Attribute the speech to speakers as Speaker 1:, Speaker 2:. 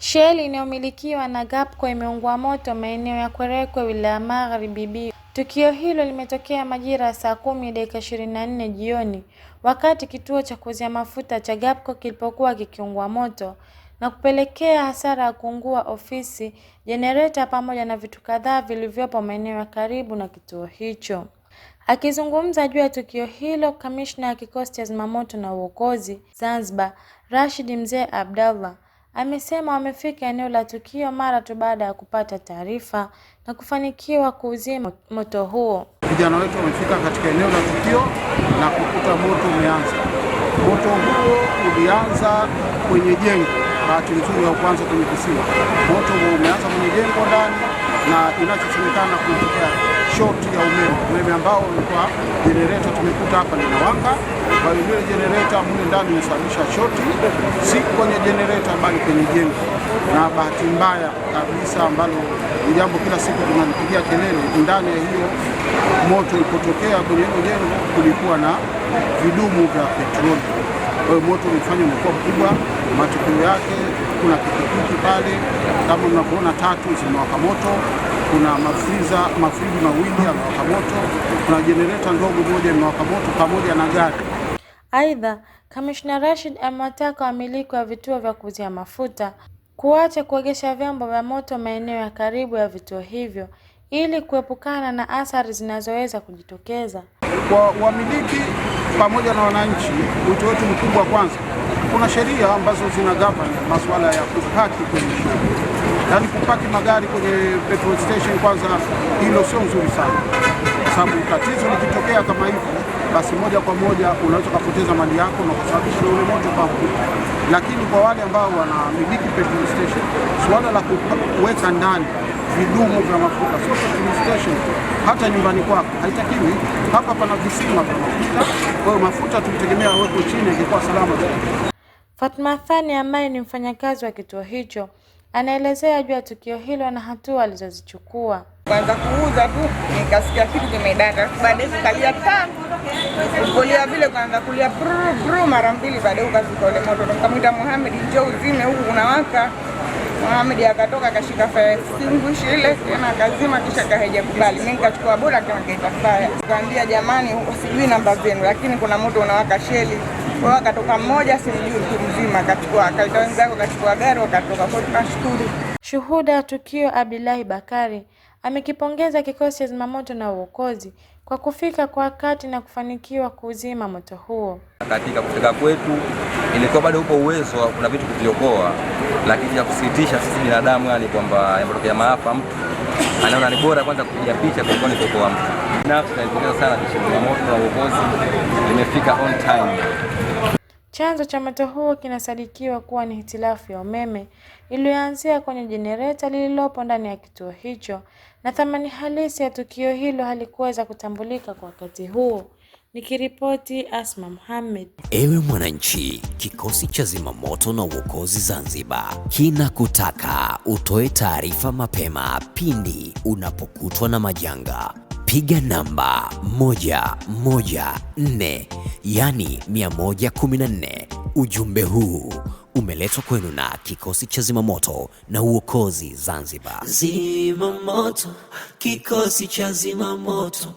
Speaker 1: Sheli inayomilikiwa na Gapco imeungua moto maeneo ya Kwerekwe wilaya Magharibi. Tukio hilo limetokea majira ya saa 10:24 jioni wakati kituo cha kuuzia mafuta cha Gapco kilipokuwa kikiungua moto na kupelekea hasara ya kuungua ofisi, jenereta pamoja na vitu kadhaa vilivyopo maeneo ya karibu na kituo hicho. Akizungumza juu ya tukio hilo, kamishna ya kikosi cha zimamoto na uokozi Zanzibar, Rashid Mzee Abdallah, amesema wamefika eneo la tukio mara tu baada ya kupata taarifa na kufanikiwa kuuzima moto huo.
Speaker 2: Vijana wetu wamefika katika eneo la tukio na kukuta moto umeanza. Moto huo ulianza kwenye jengo, bahati nzuri ya kwanza kwenye kisima. Moto huo umeanza kwenye jengo ndani na inachosemekana kutokea short ya umeme ambao ulikuwa generator tumekuta hapa linawaka. Kwa hiyo ile generator mle ndani imesababisha short, si kwenye generator bali kwenye jengo. Na bahati mbaya kabisa ambalo ni jambo kila siku tunalipigia kelele, ndani ya hiyo moto ilipotokea kwenye hilo jengo kulikuwa na vidumu vya petroli. Kwa hiyo moto ulifanya umekuwa mkubwa. Matokeo yake kuna pikipiki pale kama mnavyoona 3 zimewaka moto, kuna mafriji mawili yamewaka moto, kuna generator ndogo moja imewaka moto pamoja na gari.
Speaker 1: Aidha, Kamishna Rashid amewataka wamiliki wa vituo vya kuuzia mafuta kuacha kuegesha vyombo vya moto maeneo ya karibu ya vituo hivyo ili kuepukana na athari zinazoweza kujitokeza.
Speaker 2: Kwa wamiliki pamoja na wananchi, wito wetu mkubwa kwanza, kuna sheria ambazo zinagavana masuala ya kupaki kwenye shughuli. Yaani kupaki magari kwenye petrol station kwanza, hilo sio nzuri sana. Kwa sababu tatizo likitokea kama hivyo, basi moja kwa moja unaweza kupoteza mali yako na kusababisha ule moto pakubwa. Lakini kwa wale ambao wanamiliki petrol station, suala la kuweka ndani vidumu vya mafuta, sio petrol station, hata nyumbani kwako haitakiwi. Hapa pana visima vya mafuta, kwa hiyo mafuta tutegemea weko chini ingekuwa salama zaidi.
Speaker 1: Fatma Thani ambaye ni mfanyakazi wa kituo hicho anaelezea juu ya tukio hilo na hatua alizozichukua.
Speaker 3: Kwanza kuuza tu nikasikia kitu kimedaka, baadaye kalia tano kulia vile kwanza kulia bru mara mbili, baadaye ukazika ule moto. Nikamwita Mohamed, njoo uzime huku unawaka. Mohamed akatoka akashika fire extinguisher ile tena akazima, kisha kaheja kubali. Mimi nikachukua bora kama kaita fire, nikamwambia jamani, sijui namba zenu lakini kuna moto unawaka Sheli. Kwa akatoka mmoja simjui mtu mzima, akachukua akaita wenzako, akachukua gari wakatoka. Kwa tunashukuru.
Speaker 1: Shuhuda ya tukio Abdullahi Bakari amekipongeza kikosi cha zimamoto na uokozi kwa kufika kwa wakati na kufanikiwa kuuzima moto huo.
Speaker 4: Katika kufika kwetu ilikuwa bado upo uwezo, kuna vitu kuviokoa, lakini ya kusikitisha sisi binadamu yani kwamba yanapotokea maafa mtu anaona ni bora kwanza kupiga picha kuliko kuokoa mtu. Nafsi naipongeza sana jeshi la zimamoto na uokozi, limefika on time.
Speaker 1: Chanzo cha moto huo kinasadikiwa kuwa ni hitilafu ya umeme iliyoanzia kwenye jenereta lililopo ndani ya kituo hicho, na thamani halisi ya tukio hilo halikuweza kutambulika kwa wakati huo. Nikiripoti Asma Mohamed.
Speaker 5: Ewe mwananchi, kikosi cha zimamoto na uokozi Zanzibar kinakutaka utoe taarifa mapema pindi unapokutwa na majanga. Piga namba 114, yani 114. Ujumbe huu umeletwa kwenu na kikosi cha zimamoto na uokozi Zanzibar.
Speaker 6: Zimamoto, kikosi cha zimamoto.